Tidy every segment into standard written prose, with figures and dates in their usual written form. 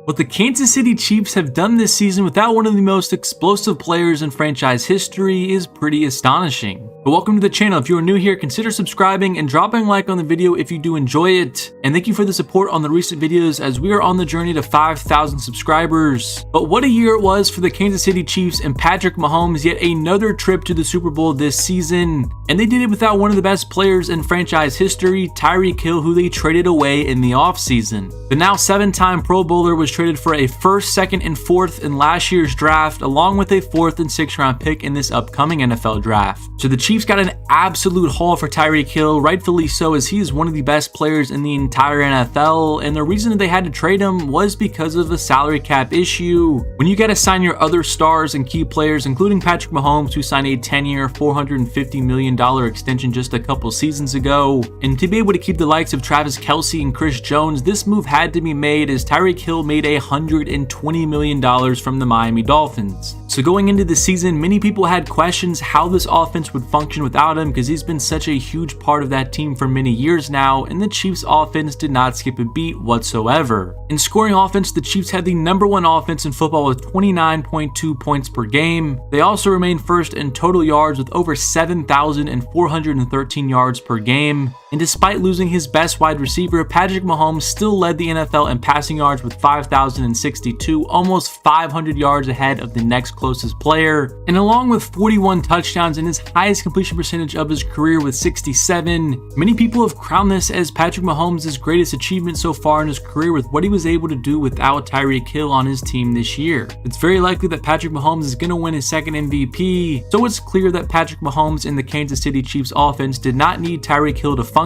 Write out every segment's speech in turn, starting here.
What the Kansas City Chiefs have done this season without one of the most explosive players in franchise history is pretty astonishing. But welcome to the channel. If you are new here, consider subscribing and dropping a like on the video if you do enjoy it. And thank you for the support on the recent videos as we are on the journey to 5,000 subscribers. But what a year it was for the Kansas City Chiefs and Patrick Mahomes, yet another trip to the Super Bowl this season. And they did it without one of the best players in franchise history, Tyreek, who they traded away in the offseason. The now 7-time Pro Bowler was traded for a first, second, and fourth in last year's draft, along with a 4th and 6th round pick in this upcoming NFL draft. So the Chiefs got an absolute haul for Tyreek, rightfully so, as he is one of the best players in the entire NFL, and the reason that they had to trade him was because of a salary cap issue. When you got to sign your other stars and key players, including Patrick Mahomes, who signed a 10-year, $450 million extension just a couple seasons ago, and to be able to keep the likes of Travis Kelce and Chris Jones, this move had to be made as Tyreek made $120 million from the Miami Dolphins. So going into the season, many people had questions how this offense would function without him, because he's been such a huge part of that team for many years now, and the Chiefs offense did not skip a beat whatsoever. In scoring offense, the Chiefs had the #1 offense in football with 29.2 points per game. They also remained first in total yards with over 7,413 yards per game. And despite losing his best wide receiver, Patrick Mahomes still led the NFL in passing yards with 5,062, almost 500 yards ahead of the next closest player. And along with 41 touchdowns and his highest completion percentage of his career with 67, many people have crowned this as Patrick Mahomes' greatest achievement so far in his career with what he was able to do without Tyreek on his team this year. It's very likely that Patrick Mahomes is going to win his second MVP, so it's clear that Patrick Mahomes and the Kansas City Chiefs offense did not need Tyreek to function.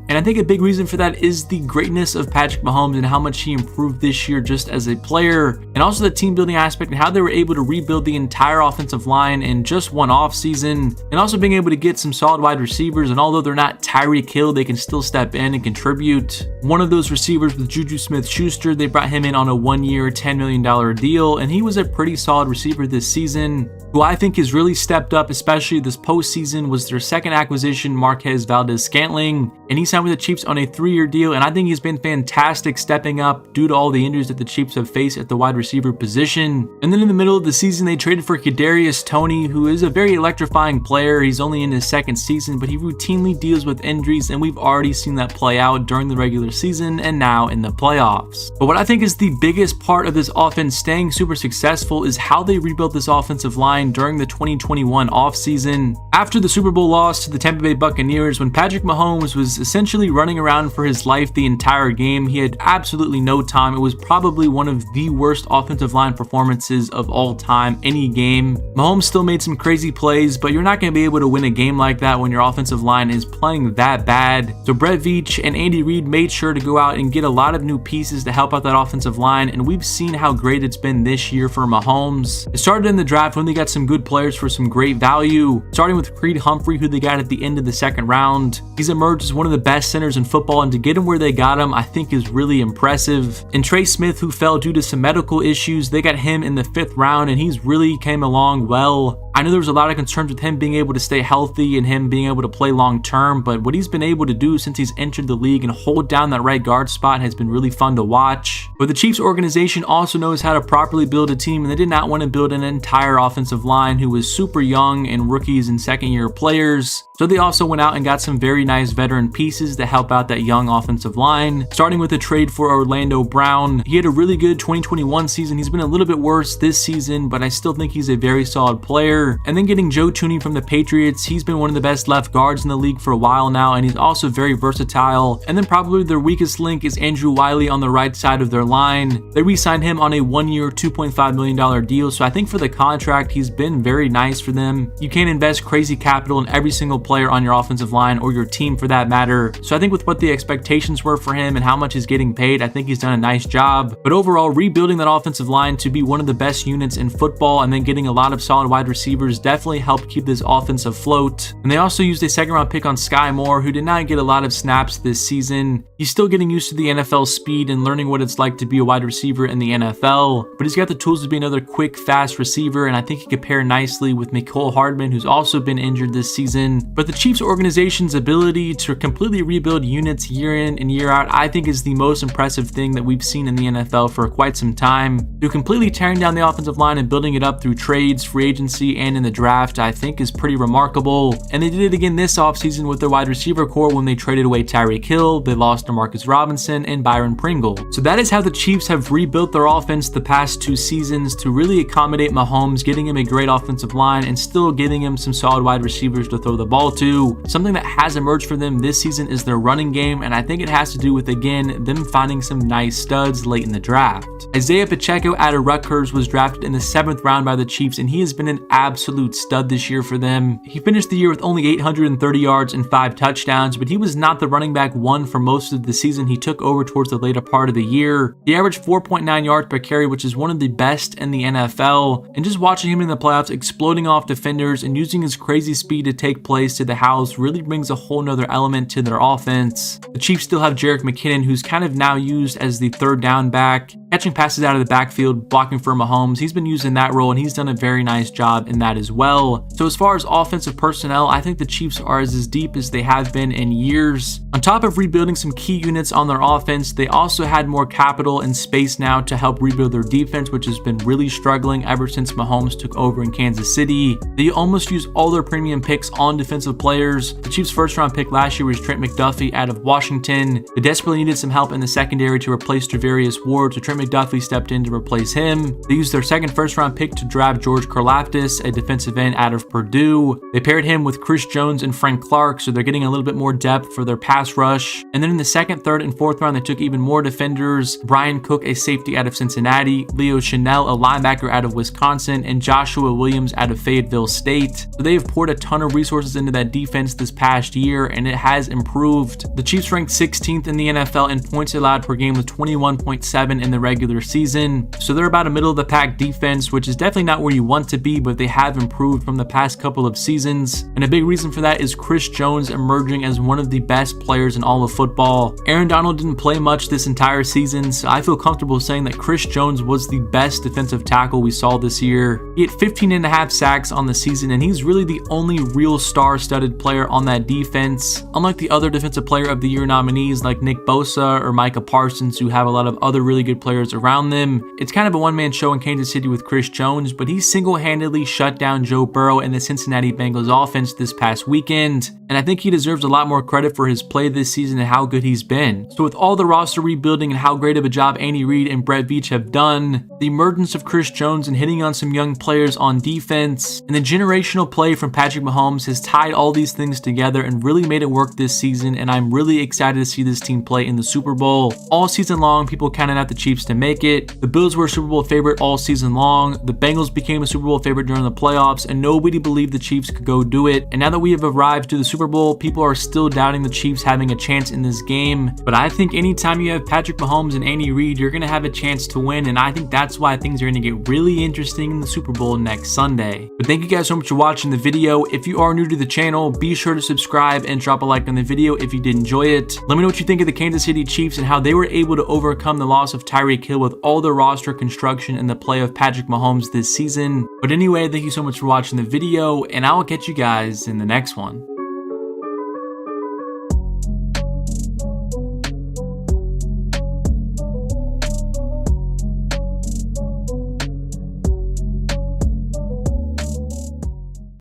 And I think a big reason for that is the greatness of Patrick Mahomes and how much he improved this year just as a player, and also the team building aspect and how they were able to rebuild the entire offensive line in just one offseason, and also being able to get some solid wide receivers. And although they're not Tyreek, they can still step in and contribute. One of those receivers was Juju Smith-Schuster. They brought him in on a 1-year, $10 million deal, and he was a pretty solid receiver this season. Who I think has really stepped up, especially this postseason, was their second acquisition, Marquez Valdes-Scantling, and he signed with the Chiefs on a 3-year deal, and I think he's been fantastic stepping up due to all the injuries that the Chiefs have faced at the wide receiver position. And then in the middle of the season, they traded for Kadarius Toney, who is a very electrifying player. He's only in his second season, but he routinely deals with injuries, and we've already seen that play out during the regular season and now in the playoffs. But what I think is the biggest part of this offense staying super successful is how they rebuilt this offensive line during the 2021 offseason. After the Super Bowl loss to the Tampa Bay Buccaneers, when Patrick Mahomes was essentially running around for his life the entire game, he had absolutely no time. It was probably one of the worst offensive line performances of all time, any game. Mahomes still made some crazy plays, but you're not going to be able to win a game like that when your offensive line is playing that bad. So Brett Veach and Andy Reid made sure to go out and get a lot of new pieces to help out that offensive line, and we've seen how great it's been this year for Mahomes. It started in the draft when they got some good players for some great value, starting with Creed Humphrey, who they got at the end of the second round. He's emerged as one of the best centers in football, and to get him where they got him, I think is really impressive. And Trey Smith, who fell due to some medical issues, they got him in the 5th round, and he's really came along well. I know there was a lot of concerns with him being able to stay healthy and him being able to play long term, but what he's been able to do since he's entered the league and hold down that right guard spot has been really fun to watch. But the Chiefs organization also knows how to properly build a team, and they did not want to build an entire offensive line who was super young and rookies and second-year players. So they also went out and got some very nice veteran pieces to help out that young offensive line, starting with a trade for Orlando Brown. He had a really good 2021 season. He's been a little bit worse this season, but I still think he's a very solid player. And then getting Joe Thuney from the Patriots. He's been one of the best left guards in the league for a while now, and he's also very versatile. And then probably their weakest link is Andrew Wiley on the right side of their line. They re-signed him on a 1-year, $2.5 million deal, so I think for the contract, he's been very nice for them. You can't invest crazy capital in every single player on your offensive line or your team for that matter. So I think with what the expectations were for him and how much he's getting paid, I think he's done a nice job. But overall, rebuilding that offensive line to be one of the best units in football, and then getting a lot of solid wide receivers receivers definitely helped keep this offense afloat. And they also used a second round pick on Sky Moore, who did not get a lot of snaps this season. He's still getting used to the NFL speed and learning what it's like to be a wide receiver in the NFL, but he's got the tools to be another quick, fast receiver, and I think he could pair nicely with Mecole Hardman, who's also been injured this season. But the Chiefs organization's ability to completely rebuild units year in and year out, I think is the most impressive thing that we've seen in the NFL for quite some time. Through completely tearing down the offensive line and building it up through trades, free agency, and in the draft, I think is pretty remarkable. And they did it again this offseason with their wide receiver core when they traded away Tyreek Hill, they lost Demarcus Robinson, and Byron Pringle. So that is how the Chiefs have rebuilt their offense the past 2 seasons to really accommodate Mahomes, getting him a great offensive line and still giving him some solid wide receivers to throw the ball to. Something that has emerged for them this season is their running game, and I think it has to do with, again, them finding some nice studs late in the draft. Isaiah Pacheco out of Rutgers was drafted in the 7th round by the Chiefs, and he has been an absolute stud this year for them. He finished the year with only 830 yards and 5 touchdowns, but he was not the running back one for most of the season. He took over towards the later part of the year. He averaged 4.9 yards per carry, which is one of the best in the NFL, and just watching him in the playoffs exploding off defenders and using his crazy speed to take plays to the house really brings a whole nother element to their offense. The Chiefs still have Jerick McKinnon, who's kind of now used as the 3rd down back, catching passes out of the backfield, blocking for Mahomes. He's been used in that role, and he's done a very nice job in that as well. So as far as offensive personnel, I think the Chiefs are as deep as they have been in years. On top of rebuilding some key units on their offense, they also had more capital and space now to help rebuild their defense, which has been really struggling ever since Mahomes took over in Kansas City. They almost used all their premium picks on defensive players. The Chiefs' 1st round pick last year was Trent McDuffie out of Washington. They desperately needed some help in the secondary to replace Travarius Ward, so Trent McDuffie stepped in to replace him. They used their 2nd first-round pick to draft George Karlaftis, a defensive end out of Purdue. They paired him with Chris Jones and Frank Clark, so they're getting a little bit more depth for their pass rush. And then in the 2nd, 3rd, and 4th round, they took even more defenders. Brian Cook, a safety out of Cincinnati, Leo Chanel, a linebacker out of Wisconsin, and Joshua Williams out of Fayetteville State. So they have poured a ton of resources into that defense this past year, and it has improved. The Chiefs ranked 16th in the NFL in points allowed per game with 21.7 in the regular season. So they're about a middle of the pack defense, which is definitely not where you want to be, but they have improved from the past couple of seasons. And a big reason for that is Chris Jones emerging as one of the best players in all of football. Aaron Donald didn't play much this entire season, so I feel comfortable saying that Chris Jones was the best defensive tackle we saw this year. He had 15.5 sacks on the season, and he's really the only real star-studded player on that defense. Unlike the other Defensive Player of the Year nominees like Nick Bosa or Micah Parsons, who have a lot of other really good players around them, it's kind of a one-man show in Kansas City with Chris Jones, but he single-handedly shut down Joe Burrow and the Cincinnati Bengals offense this past weekend, and I think he deserves a lot more credit for his play this season and how good he's been. So with all the roster rebuilding and how great of a job Andy Reid and Brett Veach have done, the emergence of Chris Jones and hitting on some young players on defense, and the generational play from Patrick Mahomes has tied all these things together and really made it work this season, and I'm really excited to see this team play in the Super Bowl. All season long, people counted out the Chiefs to make it. The Bills were a Super Bowl favorite all season long. The Bengals became a Super Bowl favorite during the playoffs, and nobody believed the Chiefs could go do it. And now that we have arrived to the Super Bowl, people are still doubting the Chiefs having a chance in this game. But I think anytime you have Patrick Mahomes and Andy Reid, you're going to have a chance to win, and I think that's why things are going to get really interesting in the Super Bowl next Sunday. But thank you guys so much for watching the video. If you are new to the channel, be sure to subscribe and drop a like on the video if you did enjoy it. Let me know what you think of the Kansas City Chiefs and how they were able to overcome the loss of Tyreek Hill with all the roster construction and the play of Patrick Mahomes this season. But anyway, thank you so much for watching the video, and I will catch you guys in the next one.